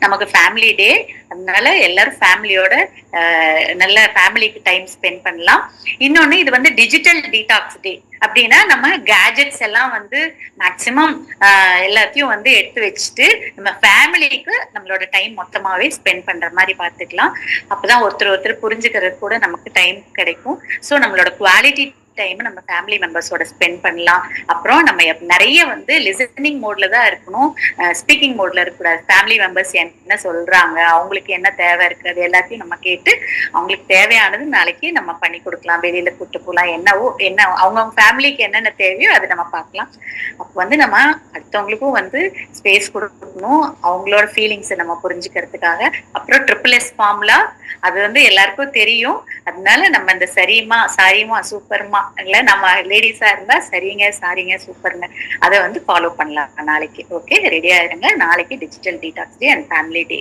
நமக்கு ஃபேமிலி டே. அதனால எல்லாரும் ஃபேமிலியோட நல்ல ஃபேமிலிக்கு டைம் ஸ்பெண்ட் பண்ணலாம். இன்னொன்னு, இது வந்து டிஜிட்டல் டீடாக்ஸ் டே. அப்படின்னா நம்ம கேஜெட்ஸ் எல்லாம் வந்து மேக்சிமம் எல்லாத்தையும் வந்து எடுத்து வச்சுட்டு நம்ம ஃபேமிலிக்கு நம்மளோட டைம் மொத்தமாவே ஸ்பெண்ட் பண்ற மாதிரி பார்த்துக்கலாம். அப்பதான் ஒருத்தர் ஒருத்தர் புரிஞ்சுக்கிறது கூட நமக்கு டைம் கிடைக்கும். ஸோ நம்மளோட குவாலிட்டி டைம் நம்ம ஃபேமிலி மெம்பர்ஸோட ஸ்பெண்ட் பண்ணலாம். அப்புறம் நம்ம நிறைய வந்து லிசனிங் மோட்ல தான் இருக்கணும், ஸ்பீக்கிங் மோட்ல இருக்கக்கூடாது. ஃபேமிலி மெம்பர்ஸ் என்ன சொல்றாங்க, அவங்களுக்கு என்ன தேவை இருக்கு, அது எல்லாத்தையும் நம்ம கேட்டு அவங்களுக்கு தேவையானது நாளைக்கு நம்ம பண்ணி கொடுக்கலாம். வெளியில கூட்டு போகலாம், என்ன அவங்கவுங்க ஃபேமிலிக்கு என்னென்ன தேவையோ அதை நம்ம பார்க்கலாம். அப்போ வந்து நம்ம அடுத்தவங்களுக்கும் வந்து ஸ்பேஸ் கொடுக்கணும், அவங்களோட ஃபீலிங்ஸை நம்ம புரிஞ்சுக்கிறதுக்காக. அப்புறம் SSS ஃபார்முலா, அது வந்து எல்லாருக்கும் தெரியும். அதனால நம்ம இந்த சரிமா சாரிமா சூப்பர்மா இல்ல, நம்ம லேடிஸா இருந்தா சரிங்க சாரிங்க சூப்பர்ங்க, அதை வந்து ஃபாலோ பண்ணலாம் நாளைக்கு. ஓகே, ரெடியா இருங்க. நாளைக்கு digital detox day and family day.